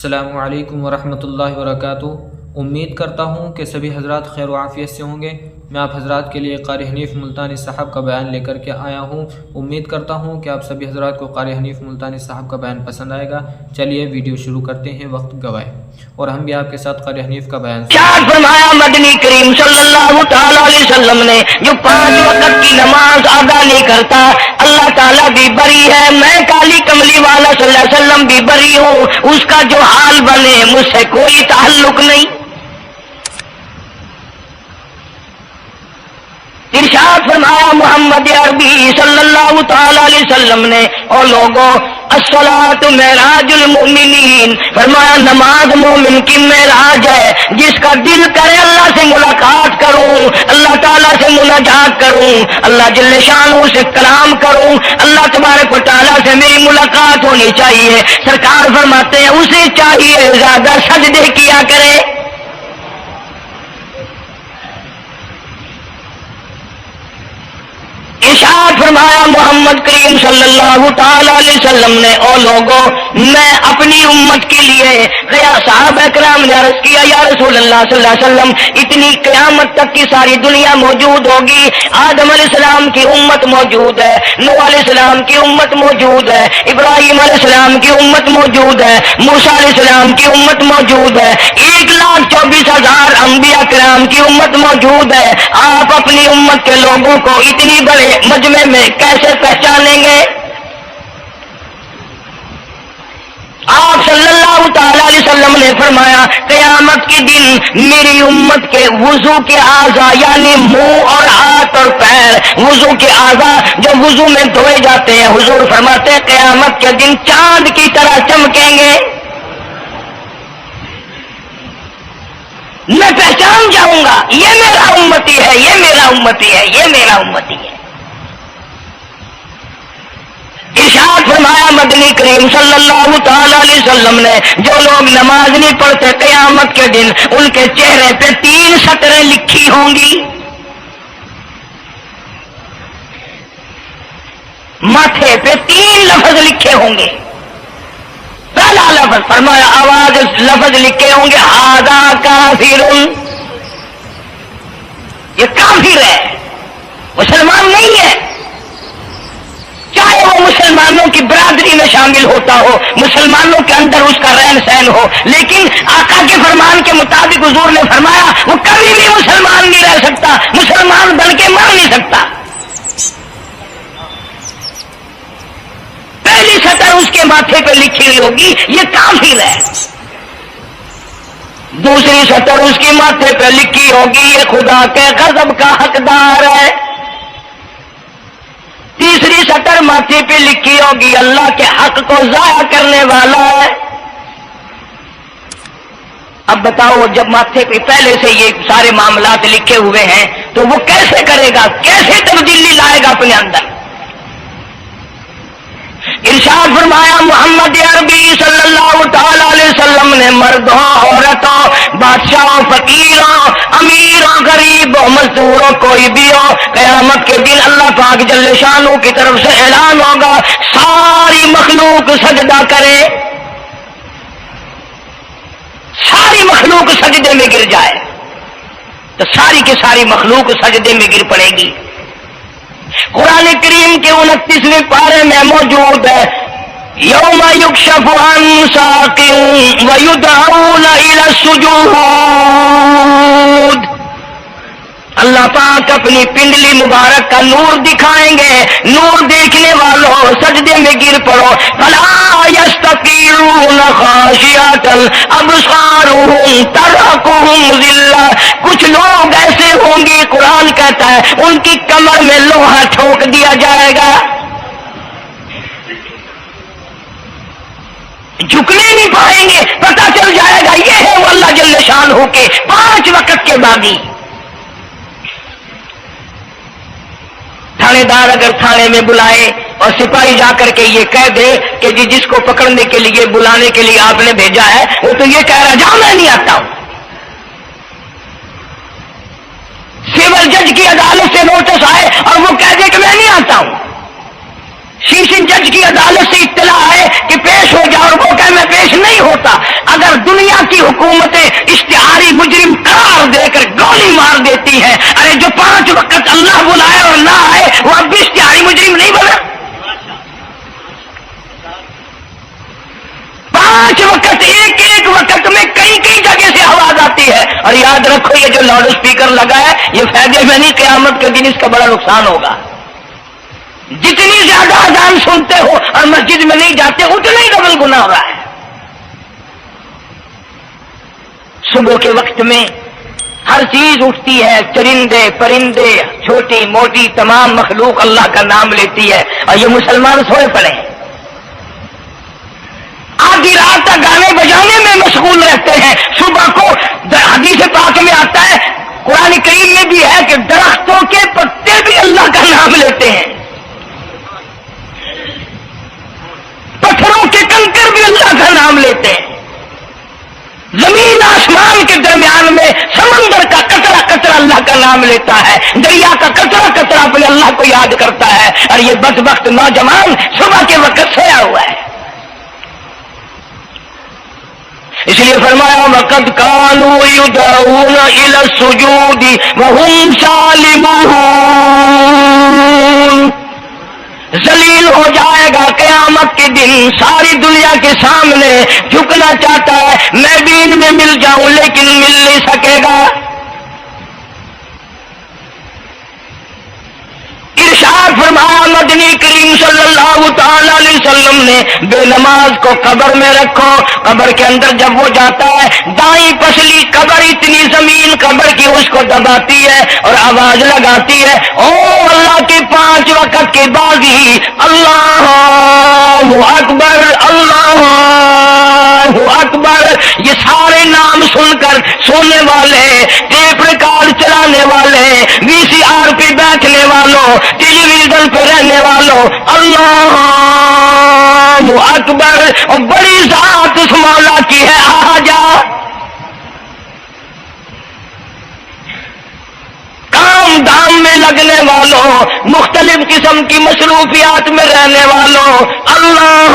السلام علیکم ورحمۃ اللہ وبرکاتہ۔ امید کرتا ہوں کہ سبھی حضرات خیر و عافیت سے ہوں گے۔ میں آپ حضرات کے لیے قاری حنیف ملتانی صاحب کا بیان لے کر کے آیا ہوں۔ امید کرتا ہوں کہ آپ سبھی حضرات کو قاری حنیف ملتانی صاحب کا بیان پسند آئے گا۔ چلیے ویڈیو شروع کرتے ہیں وقت گوائے، اور ہم بھی آپ کے ساتھ قاری حنیف کا بیان فرمایا مدنی کریم صلی اللہ تعالی علیہ وسلم نے جو 5 وقت کی نماز ادا نہیں کرتا، اللہ تعالیٰ بھی بری ہے، میں کالی کملی والا صلی اللہ علیہ وسلم بھی بری ہوں، اس کا جو حال بنے مجھ سے کوئی تعلق نہیں۔ ارشاد فرمایا محمد عربی صلی اللہ تعالی علیہ وسلم نے، اور لوگوں الصلاۃ معراج المؤمنین، فرمایا نماز مومن کی معراج ہے، جس کا دل کرے اللہ سے ملاقات کروں، اللہ تعالیٰ سے مناجات کروں، اللہ جل شانہ سے کلام کروں، اللہ تبارک و تعالیٰ سے میری ملاقات ہونی چاہیے۔ سرکار فرماتے ہیں اسے چاہیے زیادہ سجدے کیا کرے۔ ارشاد فرمایا محمد کریم صلی اللہ تعالی علیہ وسلم نے، او لوگوں میں اپنی امت کے لیے صحابہ کرام نے عرض کیا یا رسول اللہ صلی اللہ علیہ وسلم، اتنی قیامت تک کی ساری دنیا موجود ہوگی، آدم علیہ السلام کی امت موجود ہے، نوح علیہ السلام کی امت موجود ہے، ابراہیم علیہ السلام کی امت موجود ہے، موسیٰ علیہ السلام کی امت موجود ہے، 1,24,000 انبیاء کرام کی امت موجود ہے، آپ اپنی امت کے لوگوں کو اتنی بڑے مجمع میں کیسے پہچانیں گے؟ آپ صلی اللہ تعالی علیہ وسلم نے فرمایا قیامت کے دن میری امت کے وضو کے اعضاء، یعنی منہ اور ہاتھ اور پیر، وضو کے اعضاء جو وضو میں دھوئے جاتے ہیں، حضور فرماتے ہیں قیامت کے دن چاند کی طرح چمکیں گے، میں پہچان جاؤں گا یہ میرا امتی ہے، یہ میرا امتی ہے، یہ میرا امتی ہے۔ ارشاد فرمایا مدنی کریم صلی اللہ تعالی علیہ وسلم نے، جو لوگ نماز نہیں پڑھتے قیامت کے دن ان کے چہرے پہ 3 سطریں لکھی ہوں گی، ماتھے پہ 3 لفظ لکھے ہوں گے۔ پہلا لفظ فرمایا آواز لفظ لکھے ہوں گے ھذا کافر، یہ کافر ہے، مسلمان نہیں ہے، چاہے وہ مسلمانوں کی برادری میں شامل ہوتا ہو، مسلمانوں کے اندر اس کا رہن سہن ہو، لیکن آقا کے فرمان کے مطابق حضور نے فرمایا وہ کبھی بھی مسلمان نہیں رہ سکتا، مسلمان بن کے مر نہیں سکتا۔ پہلی سطر اس کے ماتھے پہ لکھی ہوئی ہوگی یہ کافر ہے، دوسری سطر اس کے ماتھے پہ لکھی ہوگی یہ خدا کے غضب کا حقدار ہے، تیسری سطر ماتھے پہ لکھی ہوگی اللہ کے حق کو ضائع کرنے والا ہے۔ اب بتاؤ جب ماتھے پہ پہلے سے یہ سارے معاملات لکھے ہوئے ہیں تو وہ کیسے کرے گا، کیسے تبدیلی لائے گا اپنے اندر؟ ارشاد فرمایا محمد عربی صلی اللہ تعالی علیہ وسلم نے، مردوں عورتوں بادشاہوں فقیروں امیروں غریبوں مزدوروں کوئی بھی ہو، قیامت کے دن اللہ پاک جل شانہ کی طرف سے اعلان ہوگا ساری مخلوق سجدہ کرے، ساری مخلوق سجدے میں گر جائے، تو ساری کی ساری مخلوق سجدے میں گر پڑے گی۔ قرآن کریم کے 29ویں پارے میں موجود ہے یوم یکشف عن ساق ویدعون الی السجود، اللہ پاک اپنی پنڈلی مبارک کا نور دکھائیں گے، نور دیکھنے والوں سجدے میں گر پڑو، فلا یستطیعون خاشعۃ ابصارهم ترهقهم ذلہ، کچھ لوگ ایسے ہوں گے قرآن کہتا ہے ان کی کمر میں لوہا ٹھوک دیا جائے گا، جھکنے نہیں پائیں گے، پتہ چل جائے گا یہ ہے وہ اللہ جل شانہ کے 5 وقت کے باغی۔ تھانے دار اگر تھانے میں بلائے اور سپاہی جا کر کے یہ کہہ دے کہ جی جس کو پکڑنے کے لیے بلانے کے لیے آپ نے بھیجا ہے وہ تو یہ کہہ رہا جاؤ میں نہیں آتا ہوں، سول جج کی عدالت سے نوٹس آئے اور وہ کہہ دے کہ میں نہیں آتا ہوں، شیش جج کی عدالت سے اطلاع ہے کہ پیش ہو جاؤ اور وہ کہ میں پیش نہیں ہوتا. اگر دنیا کی حکومتیں اشتہاری مجرم قرار دے کر گولی مار دیتی ہیں، ارے جو 5 وقت اللہ بلائے اور نہ آئے وہ اب بھی اشتہاری مجرم نہیں بنا. 5 وقت ایک وقت میں کئی جگہ سے آواز آتی ہے. اور یاد رکھو یہ جو لاؤڈ اسپیکر لگا ہے یہ فائدے میں نہیں، قیامت کے دن اس کا بڑا نقصان ہوگا. جتنی زیادہ اذان سنتے ہو اور مسجد میں نہیں جاتے اتنا ہی ڈبل گناہ ہو رہا ہے. صبح کے وقت میں ہر چیز اٹھتی ہے، چرندے پرندے چھوٹی موٹی تمام مخلوق اللہ کا نام لیتی ہے اور یہ مسلمان سوئے پڑے ہیں. آدھی رات تک گانے بجانے میں مشغول رہتے ہیں. صبح کو حدیث پاک میں آتا ہے، قرآن کریم میں بھی ہے کہ درختوں کے پتے بھی اللہ کا نام لیتے ہیں، پتھروں کے کنکر بھی اللہ کا نام لیتے ہیں. زمین آسمان کے درمیان میں سمندر کا قطرہ قطرہ اللہ کا نام لیتا ہے، دریا کا قطرہ قطرہ اپنے اللہ کو یاد کرتا ہے. اور یہ بدبخت نوجوان صبح کے وقت سویا ہوا ہے. اس لیے فرمایا وَقَدْ كَانُوا يُدْعَوْنَ إِلَى السُّجُودِ وَهُمْ سَالِمُونَ. ذلیل ہو جائے گا قیامت کے دن، ساری دنیا کے سامنے جھکنا چاہتا ہے میں بھی ان میں مل جاؤں لیکن مل نہیں سکے گا. ارشاد فرمایا مدنی کریم صلی اللہ تعالی علیہ وسلم نے بے نماز کو قبر میں رکھو. قبر کے اندر جب وہ جاتا ہے دائیں پسلی قبر اتنی زمین قبر کی اس کو دباتی ہے اور آواز لگاتی ہے او اللہ کے 5 وقت کے بعد ہی اللہ اکبر اللہ اکبر. یہ سارے نام سن کر سونے والے، ٹیپ ریکارڈ چلانے والے، VCR پہ بیٹھنے والوں، ٹیلی ویژن پہ رہنے والوں اللہ اکبر. اور بڑی ذات اس مولا کی ہے آ جا. کام دام میں لگنے والوں، مختلف قسم کی مصروفیات میں رہنے والوں اللہ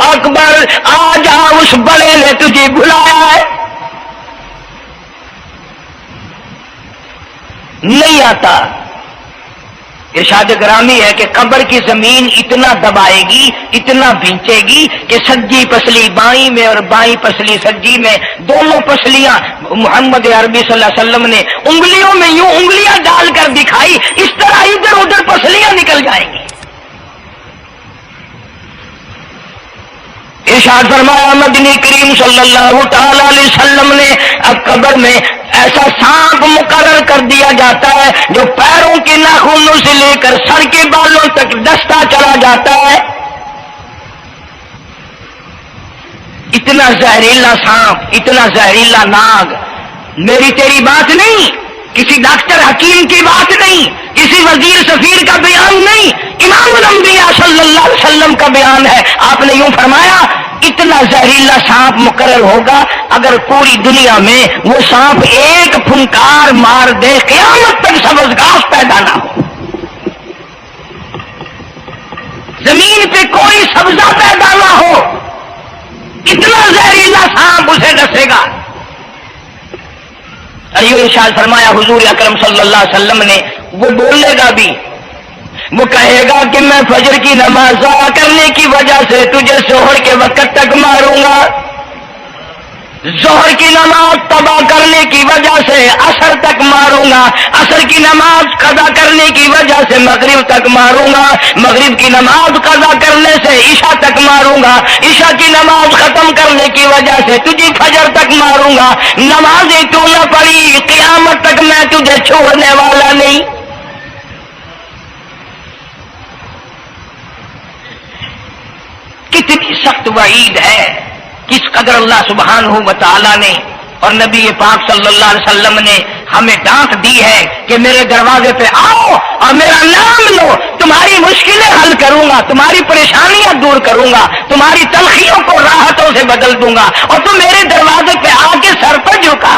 اکبر. آ جا، اس بڑے نے تجھے بلایا ہے. نہیں آتا. ارشاد گرامی ہے کہ قبر کی زمین اتنا دبائے گی، اتنا بھینچے گی کہ سجی پسلی بائیں میں اور بائیں پسلی سجی میں، دونوں پسلیاں محمد عربی صلی اللہ علیہ وسلم نے انگلیوں میں یوں انگلیاں ڈال کر دکھائی، اس طرح ادھر ادھر پسلیاں نکل جائیں گی. ارشاد فرمایا مدنی کریم صلی اللہ تعالی علیہ وسلم نے اب قبر میں ایسا سانپ مقرر کر دیا جاتا ہے جو پیروں کے ناخنوں سے لے کر سر کے بالوں تک ڈستا چلا جاتا ہے. اتنا زہریلا سانپ، اتنا زہریلا ناگ. میری تیری بات نہیں، کسی ڈاکٹر حکیم کی بات نہیں، کسی وزیر سفیر کا بیان نہیں، امام الانبیاء صلی اللہ علیہ وسلم کا بیان ہے. آپ نے یوں فرمایا اتنا زہریلا سانپ مقرر ہوگا اگر پوری دنیا میں وہ سانپ ایک پھنکار مار دے قیامت تک سبز گھاس پیدا نہ ہو، زمین پہ کوئی سبزہ پیدا نہ ہو، اتنا زہریلا سانپ اسے ڈسے گا. اور ارشاد فرمایا حضور اکرم صلی اللہ علیہ وسلم نے وہ بولے گا بھی، وہ کہے گا کہ میں فجر کی نماز ضائع کرنے کی وجہ سے تجھے ظہر کے وقت تک ماروں گا، ظہر کی نماز تباہ کرنے کی وجہ سے عصر تک ماروں گا، عصر کی نماز قضا کرنے کی وجہ سے مغرب تک ماروں گا، مغرب کی نماز قضا کرنے سے عشاء تک ماروں گا، عشاء کی نماز ختم کرنے کی وجہ سے تجھے فجر تک ماروں گا. نمازیں تو نہ پڑھی قیامت تک میں تجھے چھوڑنے والا نہیں. کتنی سخت وعید ہے، کس قدر اللہ سبحانہ و تعالی نے اور نبی پاک صلی اللہ علیہ وسلم نے ہمیں ڈانٹ دی ہے کہ میرے دروازے پہ آؤ اور میرا نام لو، تمہاری مشکلیں حل کروں گا، تمہاری پریشانیاں دور کروں گا، تمہاری تلخیوں کو راحتوں سے بدل دوں گا، اور تم میرے دروازے پہ آ کے سر پر جھکا.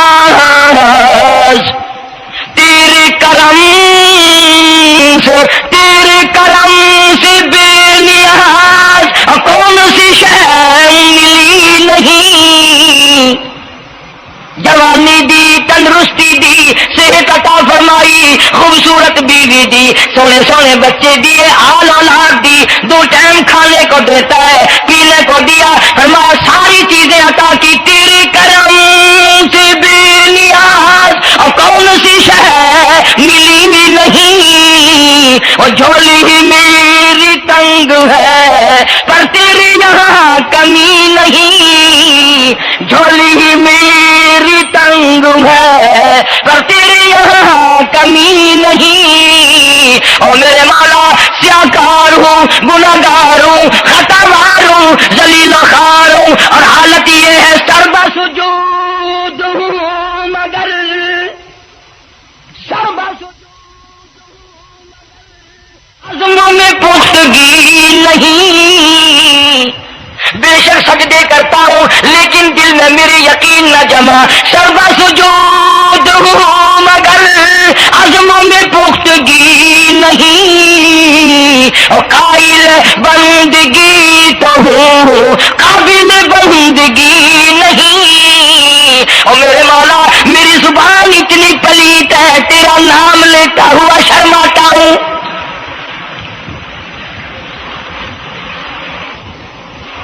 نیاز تیرے کرم سے بے نیاز کون سی شے ملی نہیں، جوانی دی تندرستی دی صحت عطا فرمائی، خوبصورت بیوی دی، سونے سونے بچے دیے، آل اولاد دی، 2 ٹائم کھانے کو دیتا ہے، پینے کو دیا، فرمایا ساری چیزیں عطا کی، تیرے کرم سے بے نیاز اور کون سی شے ملی بھی نہیں، اور جھولی ہی میری تنگ ہے پر تیرے یہاں کمی نہیں، جھولی ہی میری تنگ ہے پر تیرے یہاں کمی نہیں، اور میرے مولا سیاکار ہوں، گناہگار ہوں، خطا وار ہوں، ذلیل و خوار ہوں، اور حالت یہ ہے سربا سجود ہوں، مگر سربا عزموں میں پختگی نہیں، بے شک سجدے کرتا ہوں لیکن دل میں میرے یقین نہ جمع، سربا سجود ہوں مگر عزموں میں پختگی نہیں، اور قائل بندگی تو ہوں قابل بندگی نہیں، اور میرے مولا میری زبان اتنی پلیت ہے تیرا نام لیتا ہوا شرماتا ہوں۔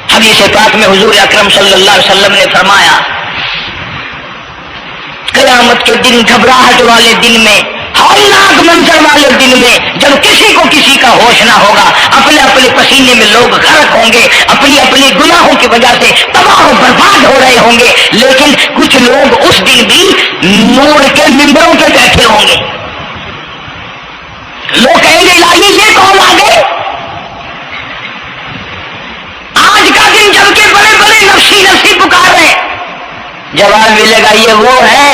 حدیث پاک میں حضور اکرم صلی اللہ علیہ وسلم نے فرمایا قیامت کے دن، گھبراہٹ والے دن میں، ہولناک منظر والے دن میں، جب کسی کو کسی کا ہوش نہ ہوگا، اپنے اپنے پسینے میں لوگ غرق ہوں گے، اپنی اپنی گناہوں کی وجہ سے تباہ و برباد ہو رہے ہوں گے، لیکن کچھ لوگ اس دن بھی نور کے ممبروں پہ بیٹھے ہوں گے، لوگ کہیں گے الہی یہ کون آ گئے؟ آج کا دن جب کے بڑے بڑے نفسی نفسی پکار رہے، جواب ملے گا یہ وہ ہے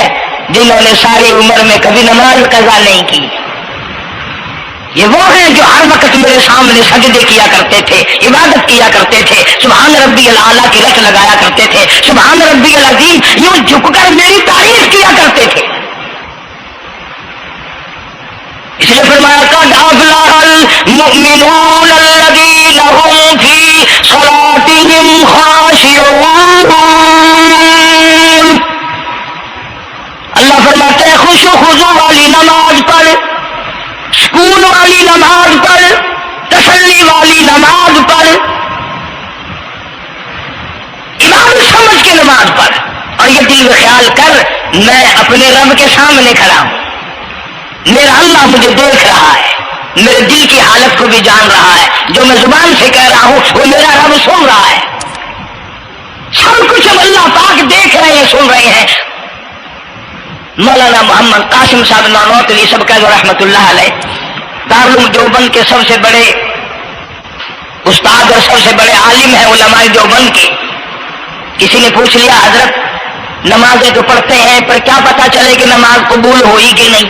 جنہوں نے ساری عمر میں کبھی نماز قضا نہیں کی، یہ وہ ہیں جو ہر وقت میرے سامنے سجدے کیا کرتے تھے، عبادت کیا کرتے تھے، سبحان ربی الاعلیٰ کی رٹ لگایا کرتے تھے، سبحان ربی العظیم یوں جھک کر میری تعریف کیا کرتے تھے۔ اس لیے فرمایا قد افلح المؤمنون الذین هم فی صلاتهم خاشعون، اللہ فرماتے ہیں خوش و خضوع والی نماز پڑھ، سکون والی نماز پڑھ، تسلی والی نماز پڑھ، عبادت سمجھ کے نماز پڑھ، اور یہ دل میں خیال کر میں اپنے رب کے سامنے کھڑا ہوں، میرا اللہ مجھے دیکھ رہا ہے، میرے دل کی حالت کو بھی جان رہا ہے، جو میں زبان سے کہہ رہا ہوں وہ میرا رب سن رہا ہے، سب کچھ اب اللہ پاک دیکھ رہے ہیں، سن رہے ہیں۔ مولانا محمد قاسم صاحب نانوتوی سب کا رحمت اللہ علیہ دارالعلوم دیوبند کے سب سے بڑے استاد اور سب سے بڑے عالم ہیں علماء دیوبند کے، کسی نے پوچھ لیا حضرت نمازیں تو پڑھتے ہیں پر کیا پتا چلے کہ نماز قبول ہوئی کہ نہیں،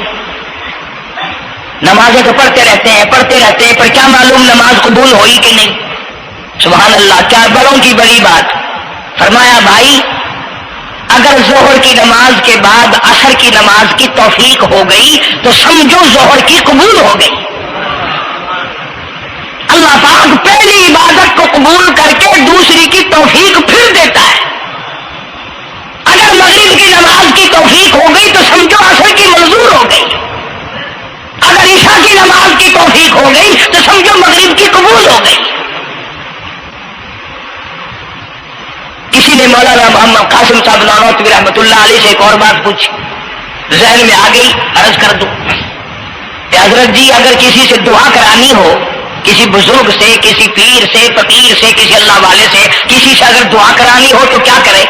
نمازیں تو پڑھتے رہتے ہیں پر کیا معلوم نماز قبول ہوئی کہ نہیں؟ سبحان اللہ، کیا بڑوں کی بڑی بات۔ فرمایا بھائی اگر ظہر کی نماز کے بعد عصر کی نماز کی توفیق ہو گئی تو سمجھو ظہر کی قبول ہو گئی، اللہ پاک پہلی عبادت کو قبول کر کے دوسری کی توفیق پھر دیتا ہے، اگر مغرب کی نماز کی توفیق ہو گئی تو سمجھو عصر کی منظور ہو گئی، اگر عشاء کی نماز کی توفیق ہو گئی تو سمجھو مغرب کی قبول ہو گئی۔ کسی نے مولانا محمد قاسم صاحب نانوتوی رحمۃ اللہ علیہ سے ایک اور بات پوچھی، ذہن میں آ گئی، عرض کر دوں کہ حضرت جی اگر کسی سے دعا کرانی ہو، کسی بزرگ سے، کسی پیر سے، فقیر سے، کسی اللہ والے سے، کسی سے اگر دعا کرانی ہو تو کیا کرے؟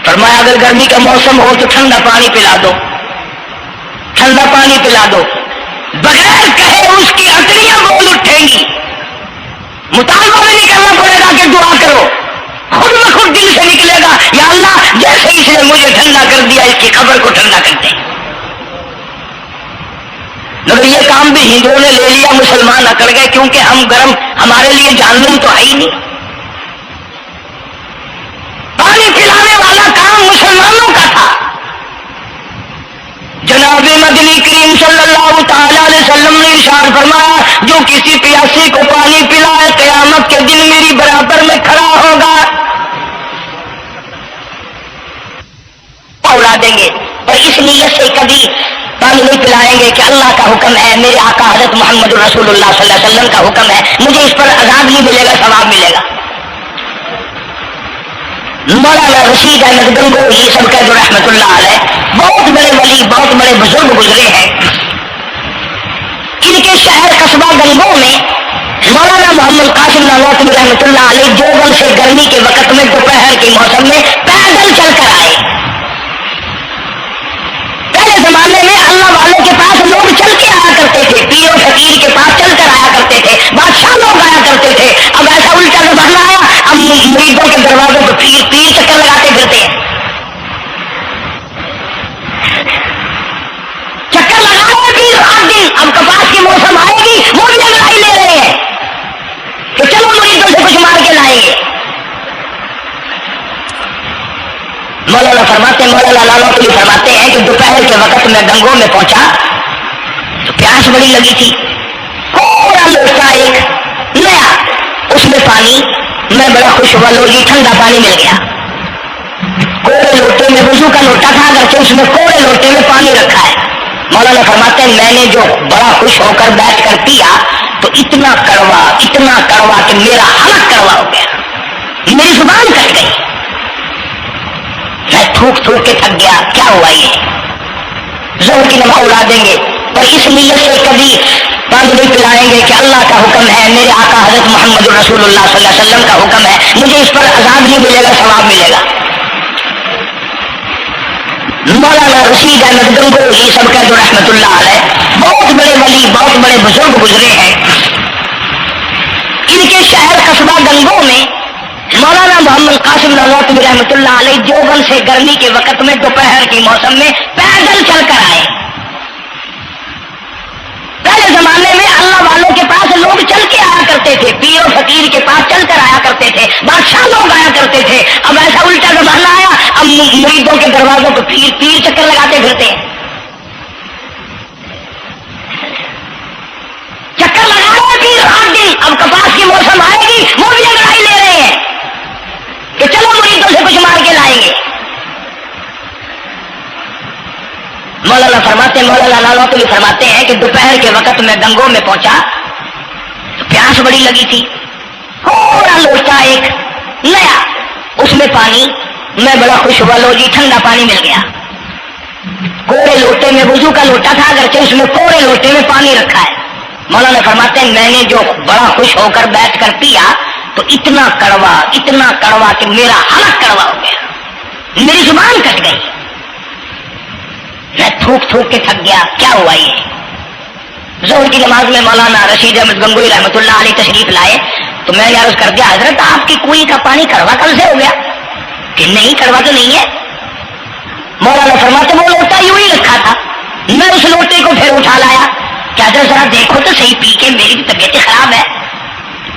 فرمایا اگر گرمی کا موسم ہو تو ٹھنڈا پانی پلا دو، ٹھنڈا پانی پلا دو، بغیر کہے اس کی ہتھیلیاں بول اٹھیں گی، مطالبہ بھی نہیں کرنا پڑے گا کہ دعا کرو، خود بخود دل سے نکلے گا یا اللہ جیسے اس نے مجھے ٹھنڈا کر دیا اس کی قبر کو ٹھنڈا کر دے۔ مگر یہ کام بھی ہندوؤں نے لے لیا، مسلمان اکڑ گئے کیونکہ ہم گرم، ہمارے لیے جہنم تو ہے ہی نہیں، پانی پلانے والا صلی اللہ تعالی علیہ وسلم نے ارشاد فرمایا جو کسی پیاسی کو پانی پلائے قیامت کے دن میری برابر میں کھڑا ہوگا. اڑا دیں گے اور اس نیت سے کبھی پانی نہیں پلائیں گے کہ اللہ کا حکم ہے, میرے آقا حضرت محمد رسول اللہ صلی اللہ علیہ وسلم کا حکم ہے, مجھے اس پر عذاب نہیں ملے گا, ثواب ملے گا. مولانا رشید احمد گنگوہی سب کا جو رحمت اللہ علیہ بہت بڑے ولی, بہت بڑے بزرگ گزرے ہیں. ان کے شہر قصبہ گنگو میں مولانا محمد قاسم نانوتوی رحمت اللہ علیہ دیوبند سے گرمی کے وقت میں دوپہر کے موسم میں پیدل چل کر آئے. پہلے زمانے میں اللہ والوں کے پاس لوگ چل کے آیا کرتے تھے, پیر و فقیر کے پاس چل کر آیا کرتے تھے, بادشاہ لوگ آیا کرتے تھے. اب ایسا الٹا زمانہ آیا, اب مریدوں کے دروازوں پہ پیر چکر لگاتے پھرتے ہیں. چکر لگا رہے پیر رات دن. اب کپاس کی موسم آئے گی وہ بھی لڑائی لے رہے ہیں کہ چلو مریدوں سے کچھ مار کے لائیں گے. مولانا نانوتوی فرماتے ہیں کہ دوپہر کے وقت میں گنگو میں پہنچا تو پیاس بڑی لگی تھی. تھوڑا لوٹا ایک نیا, اس میں پانی, میں بڑا خوش ہوا, لو جی ٹھنڈا پانی مل گیا. کوڑے لوٹے میں وضو کا لوٹا تھا, اگرچہ اس میں کوڑے لوٹے میں پانی رکھا ہے. مولانا فرماتے ہیں میں نے جو بڑا خوش ہو کر بیٹھ کر پیا تو اتنا کڑوا کہ میرا حلق کڑوا ہو گیا, میری زبان کٹ گئی, میں تھوک کے تھک گیا. کیا ہوا یہ ظہر کی نماز اڑا دیں گے اور اس نیت سے کبھی پانی نہیں پلائیں گے کہ اللہ کا حکم ہے, میرے آقا حضرت محمد رسول اللہ صلی اللہ علیہ وسلم کا حکم ہے, مجھے اس پر عذاب نہیں ملے گا, ثواب ملے گا. مولانا رشید احمد گنگوہی سب کا جو رحمت اللہ علیہ بہت بڑے ولی, بہت بڑے بزرگ گزرے ہیں. ان کے شہر قصبہ گنگو میں مولانا محمد قاسم نانوتوی رحمت اللہ علیہ دیوبند سے گرمی کے وقت میں دوپہر کے موسم میں پیدل چل کر آئے. پہلے زمانے میں اللہ والوں کے پاس لوگ چل کے آیا کرتے تھے, پیر و فقیر کے پاس چل کر آیا کرتے تھے, بادشاہ لوگ آیا کرتے تھے. اب ایسا الٹا زمانہ آیا, اب مریدوں کے دروازوں پہ پیر چکر لگاتے پھرتے ہیں. چکر لگا رہے پیر رات دن. اب کپاس کی موسم آئے گی وہ بھی لڑائی لے رہے ہیں کہ چلو مریدوں سے کچھ مار کے لائیں گے. مولانا نانوتوی فرماتے ہیں کہ دوپہر کے وقت میں گنگو میں پہنچا تو پیاس بڑی لگی تھی. تھوڑا لوٹا ایک نیا, اس میں پانی, میں بڑا خوش ہوا, لو جی ٹھنڈا پانی مل گیا. کوڑے لوٹے میں وضو کا لوٹا تھا, اگرچہ اس میں کوڑے لوٹے میں پانی رکھا ہے. مولانا فرماتے ہیں میں نے جو بڑا خوش ہو کر بیٹھ کر پیا تو اتنا کڑوا کہ میرا حلق کڑوا ہو گیا, میری زبان کٹ گئی, میں تھوک کے تھک گیا. کیا ہوا یہ ظہر کی نماز میں مولانا رشید احمد گنگوہی رحمت اللہ علیہ تشریف لائے تو میں نے عرض کر دیا حضرت آپ کی کنویں کا پانی کڑوا کب سے ہو گیا؟ کہ نہیں کڑوا تو نہیں ہے. مولانا فرماتے وہ لوٹا یوں ہی رکھا تھا, میں اس لوٹے کو پھر اٹھا لایا کہ حضرت ذرا دیکھو تو صحیح پی کے میری طبیعت خراب ہے.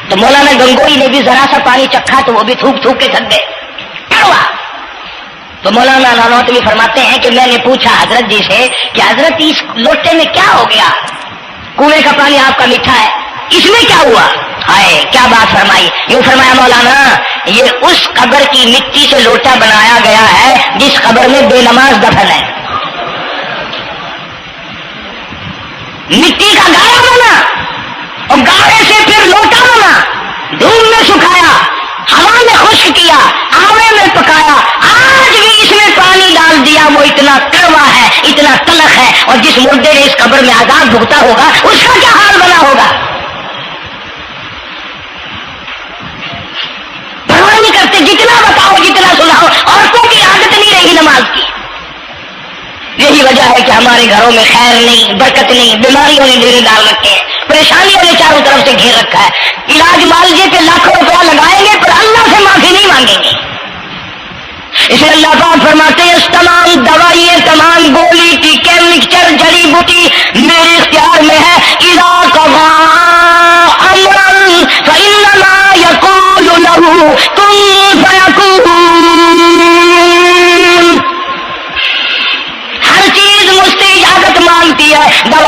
تو مولانا گنگوہی نے بھی ذرا سا پانی چکھا تو وہ بھی تھوک کے تھک گئے, کڑوا. تو مولانا نانوتوی فرماتے ہیں کہ میں نے پوچھا حضرت جی سے کہ حضرت اس لوٹے میں کیا ہو گیا, کنویں کا پانی آپ کا میٹھا ہے, اس میں کیا ہوا؟ ہائے کیا بات فرمائی. یوں فرمایا مولانا یہ اس قبر کی مٹی سے لوٹا بنایا گیا ہے جس قبر میں بے نماز دفن ہے. مٹی کا گاڑا بنا اور گاڑے سے پھر لوٹا بنا, دھوپ میں سکھایا, ہوا میں خشک کیا, آوے میں پکایا, آج بھی اس میں پانی ڈال دیا, وہ اتنا کڑوا ہے, اتنا تلخ ہے, اور جس مردے نے اس قبر میں عذاب بھگتا ہوگا اس کا کیا حال بنا ہوگا. پرواہ نہیں کرتے, جتنا بتاؤ جتنا سناؤ, عورتوں کی عادت نہیں رہی نماز کی. یہی وجہ ہے کہ ہمارے گھروں میں خیر نہیں, برکت نہیں, بیماریوں نے ڈیرے ڈال رکھے ہیں, پریشانیوں نے چاروں طرف سے گھیر رکھا ہے. علاج معالجے پہ لاکھوں روپیہ لگائیں گے پر اللہ سے معافی نہیں مانگیں گے. اسے اللہ پاک فرماتے ہیں تمام دوائیں, تمام گولی ٹیکے مکسچر جڑی بوٹی میرے اختیار میں ہے. اذا قضا امرا فانما یقول له کن فیکون. ہر چیز مجھ سے اجازت مانگتی ہے, دوا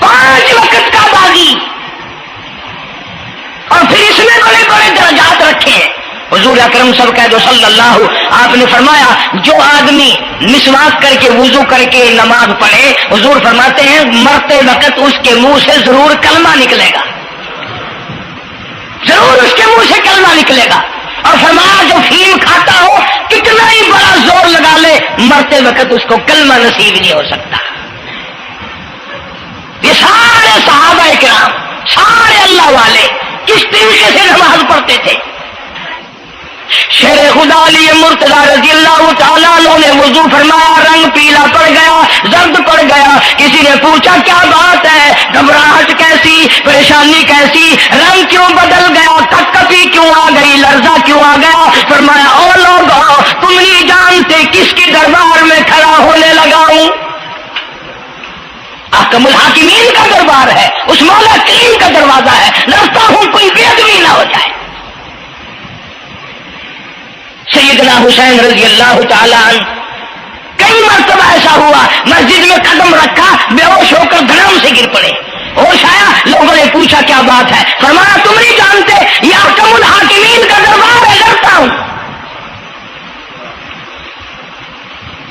5 وقت کا باغی، اور پھر اس میں بڑے بڑے درجات رکھے ہیں۔ حضور اکرم صلی اللہ آپ نے فرمایا جو آدمی مسواک کر کے وضو کر کے نماز پڑھے، حضور فرماتے ہیں مرتے وقت اس کے منہ سے ضرور کلمہ نکلے گا، ضرور اس کے منہ سے کلمہ نکلے گا۔ اور فرمایا جو فیم کھاتا ہو کتنا ہی بڑا زور لگا لے، مرتے وقت اس کو کلمہ نصیب نہیں ہو سکتا۔ یہ سارے صحابہ کرام، سارے اللہ والے کس طریقے سے نماز پڑھتے تھے۔ شیر خدا علی مرتضی رضی اللہ تعالیٰ عنہ نے وضو فرمایا، رنگ پیلا پڑ گیا، زرد پڑ گیا۔ کسی نے پوچھا کیا بات ہے، گھبراہٹ کیسی، پریشانی کیسی، رنگ کیوں بدل گیا، کپکپی کیوں آ گئی، لرزہ کیوں آ گیا؟ فرمایا او لوگو تم نہیں جانتے کس کی دربار میں کھڑا ہونے لگا ہوں۔ احکم الحاکمین کا دربار ہے، اس مولا کریم کا دروازہ ہے، ڈرتا ہوں کوئی بے ادبی نہ ہو جائے۔ سیدنا حسین رضی اللہ تعالیٰ عنہ کئی مرتبہ ایسا ہوا مسجد میں قدم رکھا، بے ہوش ہو کر دھڑام سے گر پڑے، ہوش آیا، لوگوں نے پوچھا کیا بات ہے؟ فرمایا تم نہیں جانتے یہ احکم الحاکمین کا دربار ہے، ڈرتا ہوں۔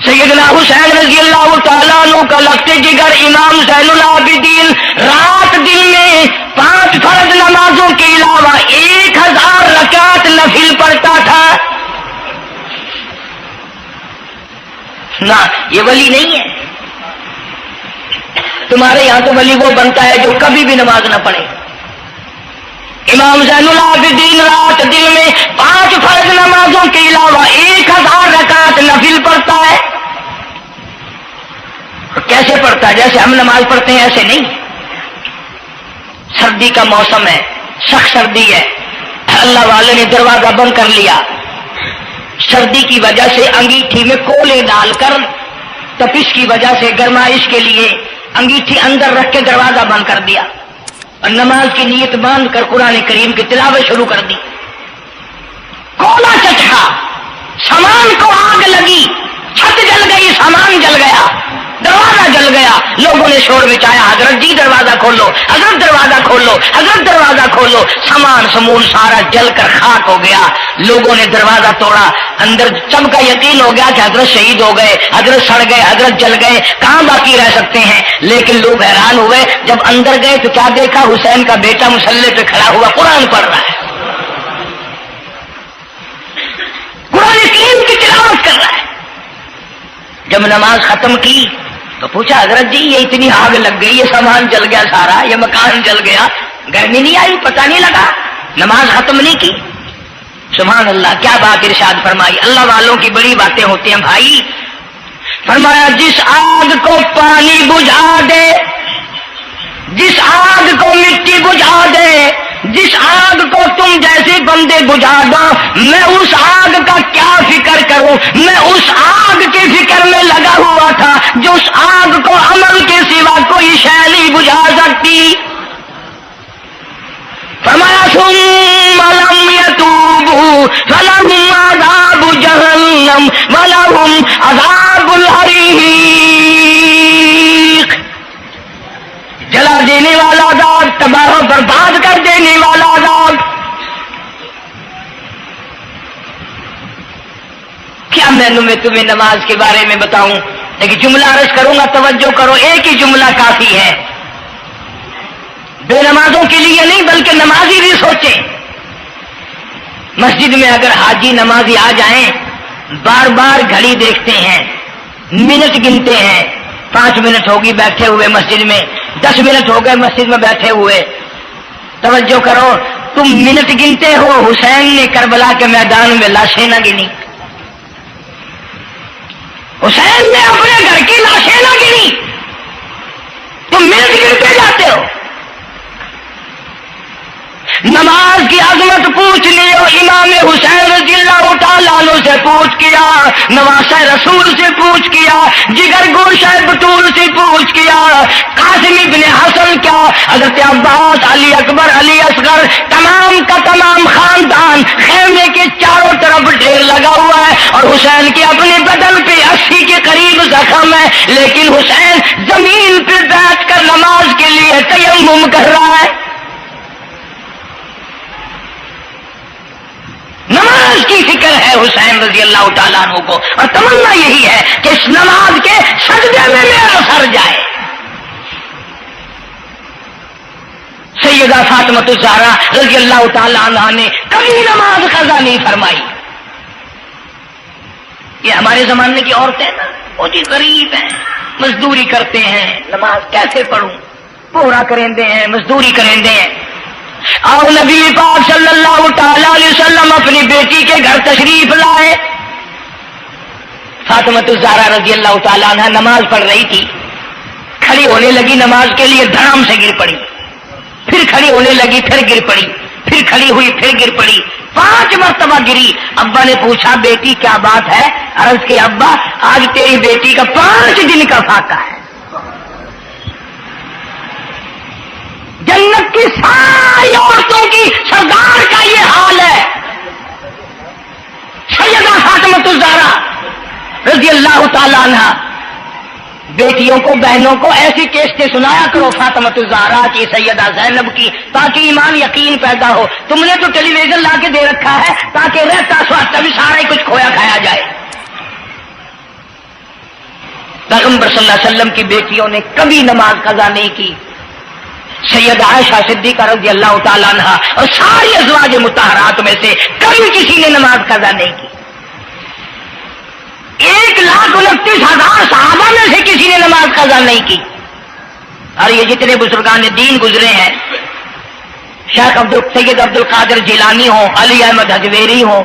سیدنا حسین رضی اللہ تعالیٰ عنہ کا لگتے جگر امام زین العابدین رات دن میں 5 فرض نمازوں کے علاوہ 1000 رکعت نفل پڑھتا تھا۔ نہ یہ ولی نہیں ہے، تمہارے یہاں تو ولی وہ بنتا ہے جو کبھی بھی نماز نہ پڑھے۔ امام زین العابدین رات دن میں 5 فرض نمازوں کے علاوہ 1000 رکعت نفل پڑھتا ہے۔ کیسے پڑھتا ہے؟ جیسے ہم نماز پڑھتے ہیں ایسے نہیں۔ سردی کا موسم ہے، سخت سردی ہے، اللہ والے نے دروازہ بند کر لیا، سردی کی وجہ سے انگیٹھی میں کولے ڈال کر، تپش کی وجہ سے گرمائش کے لیے انگیٹھی اندر رکھ کے دروازہ بند کر دیا، اور نماز کی نیت باندھ کر قرآن کریم کی تلاوت شروع کر دی۔ کولا چچا، سامان کو آگ لگی، چھت جل گئی، سامان جل گیا، دروازہ جل گیا، لوگوں نے شور مچایا، حضرت جی دروازہ کھولو، حضرت دروازہ کھولو، حضرت دروازہ کھولو۔ سامان سمون سارا جل کر خاک ہو گیا، لوگوں نے دروازہ توڑا، اندر سب کا یقین ہو گیا کہ حضرت شہید ہو گئے، حضرت سڑ گئے، حضرت جل گئے، کہاں باقی رہ سکتے ہیں۔ لیکن لوگ حیران ہوئے، جب اندر گئے تو کیا دیکھا؟ حسین کا بیٹا مصلی پہ کھڑا ہوا قرآن پڑھ رہا ہے، قرآن کریم کی تلاوت کر رہا ہے۔ جب نماز ختم کی تو پوچھا حضرت جی یہ اتنی آگ لگ گئی، یہ سامان جل گیا سارا، یہ مکان جل گیا، گرمی نہیں آئی، پتہ نہیں لگا، نماز ختم نہیں کی؟ سبحان اللہ، کیا بات ارشاد فرمائی۔ اللہ والوں کی بڑی باتیں ہوتی ہیں بھائی۔ فرمایا جس آگ کو پانی بجھا دے، جس آگ کو مٹی بجھا دے، جس آگ کو تم جیسے بندے بجھا دو، میں اس آگ کا کیا فکر کروں؟ میں اس آگ کی فکر میں لگا ہوا تھا جو اس آگ کو عمل کے سوا کوئی شے نہیں بجھا سکتی۔ فرمایا ثم لم يتوبوا فلهم عذاب جہنم ولهم عذاب الحریق، جلا دینے والا عذاب، تباہ و برباد کر دینے والا عذاب۔ کیا میں تمہیں نماز کے بارے میں بتاؤں، لیکن جملہ عرض کروں گا، توجہ کرو، ایک ہی جملہ کافی ہے، بے نمازوں کے لیے نہیں بلکہ نمازی بھی سوچیں۔ مسجد میں اگر حاجی نمازی آ جائیں، بار بار گھڑی دیکھتے ہیں، منٹ گنتے ہیں، 5 منٹ ہوگی بیٹھے ہوئے مسجد میں، 10 منٹ ہو گئے مسجد میں بیٹھے ہوئے۔ توجہ کرو، تم منٹ گنتے ہو، حسین نے کربلا کے میدان میں لاشیں نہ گنی، حسین نے اپنے گھر کی لاشیں نہ گنی، تم منٹ گنتے جاتے ہو۔ نماز کی عظمت پوچھ لیو، امام حسین رضی اللہ تعالیٰ عنہ سے پوچھ کیا، نواسہ رسول سے پوچھ کیا، جگر گوشہ بطول سے پوچھ کیا، قاسم ابن حسن کیا، حضرت حضرت عباس، علی اکبر، علی اصغر، تمام کا تمام خاندان خیمے کے چاروں طرف ڈھیر لگا ہوا ہے، اور حسین کے اپنے بدن پہ 80 کے قریب زخم ہے، لیکن حسین زمین پہ بیٹھ کر نماز کے لیے تیمم کر رہا ہے. نماز کی فکر ہے حسین رضی اللہ تعالیٰ عنہ کو، اور تمنا یہی ہے کہ اس نماز کے سجدے میں میرا سر جائے. سیدہ فاطمہ الزہرا رضی اللہ تعالیٰ عنہ نے کبھی نماز قضا نہیں فرمائی. یہ ہمارے زمانے کی عورتیں نا بہت ہی غریب ہیں، مزدوری کرتے ہیں، نماز کیسے پڑھوں، پورا کریں ہیں، مزدوری کریں ہیں. اور نبی پاک صلی اللہ تعالی علیہ وسلم اپنی بیٹی کے گھر تشریف لائے. فاطمہ الزہرا رضی اللہ تعالیٰ عنہ نماز پڑھ رہی تھی، کھڑی ہونے لگی نماز کے لیے، دھڑام سے گر پڑی، پھر کھڑی ہونے لگی، پھر گر پڑی، پھر کھڑی ہوئی، پھر گر پڑی، 5 مرتبہ گری. ابا نے پوچھا بیٹی کیا بات ہے؟ عرض کی ابا آج تیری بیٹی کا 5 دن کا فاقہ ہے. جنت کی ساری عورتوں کی سردار کا یہ حال ہے. سیدہ فاطمہ الزہرا رضی اللہ تعالیٰ عنہ بیٹیوں کو، بہنوں کو ایسی کیسٹیں سنایا کرو فاطمہ الزہرا کی، سیدہ زینب کی، تاکہ ایمان یقین پیدا ہو. تم نے تو ٹیلی ویژن لا کے دے رکھا ہے تاکہ رہتا سوچتا بھی سارا ہی کچھ کھویا کھایا جائے. پیغمبر صلی اللہ علیہ وسلم کی بیٹیوں نے کبھی نماز قضا نہیں کی. سیدہ عائشہ صدیقہ رضی اللہ تعالیٰ عنہ اور ساری ازواج مطہرات میں سے کبھی کسی نے نماز قضا نہیں کی. 1,29,000 صحابہ میں سے کسی نے نماز قضا نہیں کی. اور یہ جتنے بزرگان دین گزرے ہیں، شیخ سید عبد القادر جیلانی ہوں، علی احمد حجویری ہوں،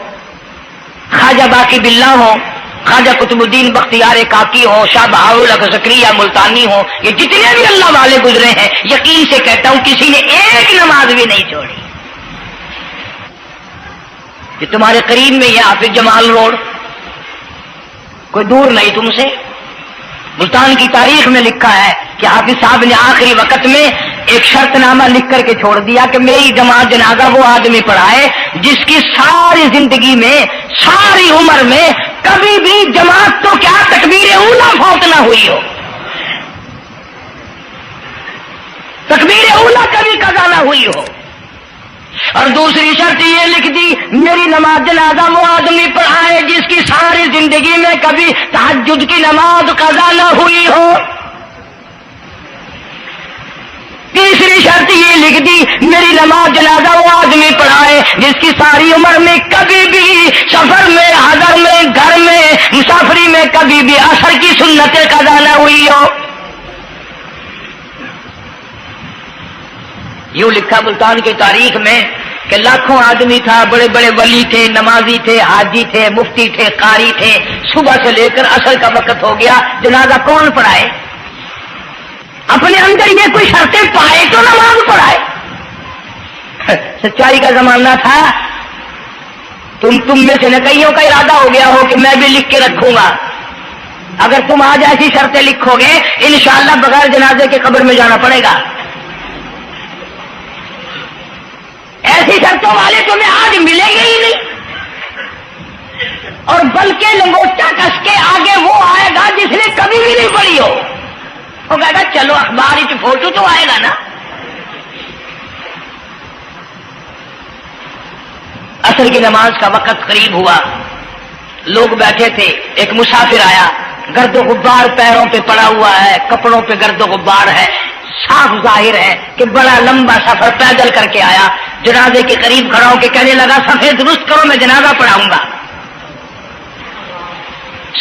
خواجہ باقی باللہ ہوں، خواجہ قطب الدین بختیار کاکی ہوں، شاہ بہاءاللہ زکریا ملتانی ہوں، یہ جتنے بھی اللہ والے گزرے ہیں، یقین سے کہتا ہوں کسی نے ایک نماز بھی نہیں چھوڑی. کہ تمہارے قریب میں یہ حافظ جمال روڈ کوئی دور نہیں تم سے، ملتان کی تاریخ میں لکھا ہے کہ حافظ صاحب نے آخری وقت میں ایک شرط نامہ لکھ کر کے چھوڑ دیا کہ میری جماعت جنازہ وہ آدمی پڑھائے جس کی ساری زندگی میں، ساری عمر میں کبھی بھی جماعت تو کیا تکبیر اولا فوت نہ ہوئی ہو، تکبیر اولا کبھی قضا نہ ہوئی ہو. اور دوسری شرط یہ لکھ دی میری نماز جنازہ وہ آدمی پڑھائے جس کی ساری زندگی میں کبھی تہجد کی نماز قضا نہ ہوئی ہو. تیسری شرط یہ لکھ دی میری نماز جنازہ وہ آدمی پڑھائے جس کی ساری عمر میں کبھی بھی سفر میں، حضر میں، گھر میں، مسافری میں کبھی بھی عصر کی سنتیں قضا نہ ہوئی ہو. یوں لکھا ملتان کی تاریخ میں کہ لاکھوں آدمی تھا، بڑے بڑے ولی تھے، نمازی تھے، حاجی تھے، مفتی تھے، قاری تھے. صبح سے لے کر عصر کا وقت ہو گیا، جنازہ کون پڑھائے؟ اپنے اندر یہ کوئی شرطیں پائے تو نماز پڑھائے. سچائی کا زمانہ تھا. تم میں سے نہ کئیوں کا ارادہ ہو گیا ہو کہ میں بھی لکھ کے رکھوں گا. اگر تم آج ایسی شرطیں لکھو گے انشاءاللہ بغیر جنازے کے قبر میں جانا پڑے گا. ایسی شرطوں والے تمہیں آج ملیں گے ہی نہیں. اور بلکہ لنگوٹا کس کے آگے وہ آئے گا جس نے کبھی بھی نہیں پڑھی ہو. وہ کہے گا چلو اخبار کی فوٹو تو آئے گا نا. عصر کی نماز کا وقت قریب ہوا، لوگ بیٹھے تھے. ایک مسافر آیا، گرد و غبار پیروں پہ پڑا ہوا ہے، کپڑوں پہ گرد و غبار ہے، صاف ظاہر ہے کہ بڑا لمبا سفر پیدل کر کے آیا. جنازے کے قریب کھڑا ہو کے کہنے لگا صفیں درست کرو میں جنازہ پڑھاؤں گا،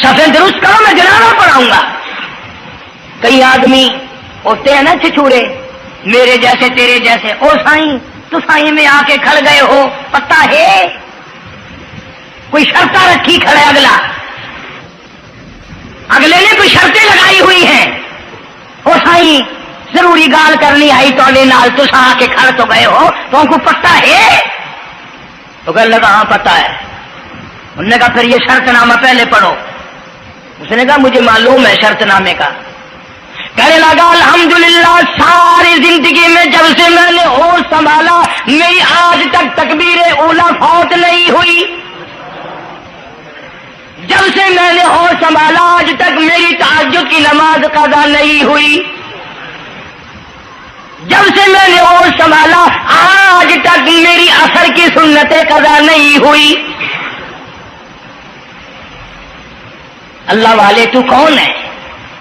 صفیں درست کرو میں جنازہ پڑھاؤں گا. کئی آدمی ہوتے ہیں نا چھچورے، میرے جیسے تیرے جیسے. او سائیں تو سائیں میں آ کے کھڑ گئے ہو، پتہ ہے کوئی شرطیں رکھی کھڑے، اگلے نے کوئی شرطیں لگائی ہوئی ہیں. او سائیں ضروری گال کرنی آئی تو نال تو آ کے کھڑ تو گئے ہو، تو ان کو پتہ ہے؟ تو کہنے لگا ہاں پتہ ہے. انہوں نے کہا پھر یہ شرط نامہ پہلے پڑھو. اس نے کہا مجھے معلوم ہے شرط نامے کا. کہنے لگا الحمدللہ ساری زندگی میں جب سے تک تکبیر اولا فوت نہیں ہوئی، جب سے میں نے ہوش سنبھالا آج تک میری تہجد کی نماز قضا نہیں ہوئی، جب سے میں نے ہوش سنبھالا آج تک میری عصر کی سنتیں قضا نہیں ہوئی۔ اللہ والے تو کون ہے؟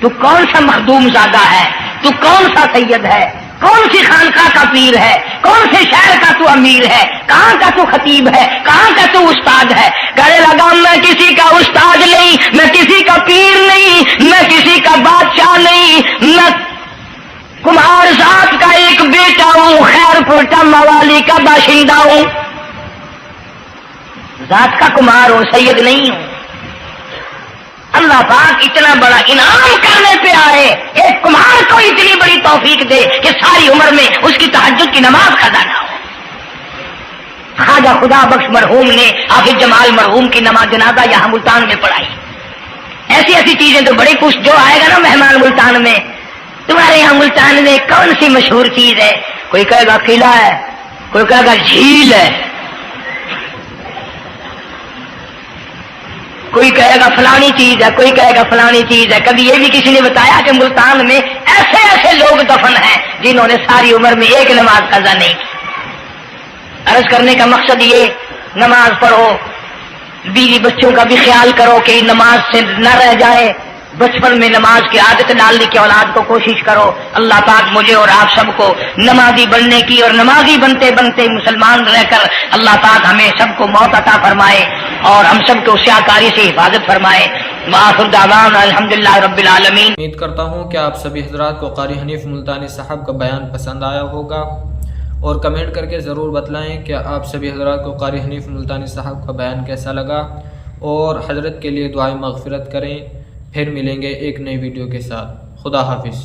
تو کون سا مخدوم زادہ ہے؟ تو کون سا سید ہے؟ کون سی خانقاہ کا پیر ہے؟ کون سے شہر کا تو امیر ہے؟ کہاں کا تو خطیب ہے؟ کہاں کا تو استاد ہے؟ کہنے لگا میں کسی کا استاد نہیں، میں کسی کا پیر نہیں، میں کسی کا بادشاہ نہیں، میں کمار ذات کا ایک بیٹا ہوں، خیر پورٹا موالی کا باشندہ ہوں، ذات کا کمار ہوں، سید نہیں ہوں۔ اللہ پاک اتنا بڑا انعام کرنے پہ آئے، ایک کمار کو اتنی بڑی توفیق دے کہ ساری عمر میں اس کی تہجد کی نماز قضا نہ ہو۔ خواجہ خدا بخش مرحوم نے حافظ جمال مرحوم کی نماز جنازہ یہاں ملتان میں پڑھائی۔ ایسی ایسی چیزیں تو بڑی کچھ، جو آئے گا نا مہمان ملتان میں، تمہارے یہاں ملتان میں کون سی مشہور چیز ہے؟ کوئی کہے گا قلعہ ہے، کوئی کہے گا جھیل ہے، کوئی کہے گا فلانی چیز ہے، کوئی کہے گا فلانی چیز ہے۔ کبھی یہ بھی کسی نے بتایا کہ ملتان میں ایسے ایسے لوگ دفن ہیں جنہوں نے ساری عمر میں ایک نماز قضا نہیں کی۔ عرض کرنے کا مقصد یہ، نماز پڑھو، بیوی بچوں کا بھی خیال کرو کہ نماز سے نہ رہ جائے، بچپن میں نماز کی عادت ڈالنے کی اولاد کو کوشش کرو۔ اللہ پاک مجھے اور آپ سب کو نمازی بننے کی اور نمازی بنتے بنتے مسلمان رہ کر اللہ پاک ہمیں سب کو موت عطا فرمائے اور ہم سب کو سیاکاری سے حفاظت فرمائے۔ وآخر دعوانا الحمدللہ رب العالمین۔ امید کرتا ہوں کہ آپ سبھی حضرات کو قاری حنیف ملتانی صاحب کا بیان پسند آیا ہوگا، اور کمنٹ کر کے ضرور بتلائیں کہ آپ سبھی حضرات کو قاری حنیف ملتانی صاحب کا بیان کیسا لگا، اور حضرت کے لیے دعائیں مغفرت کریں۔ پھر ملیں گے ایک نئی ویڈیو کے ساتھ۔ خدا حافظ۔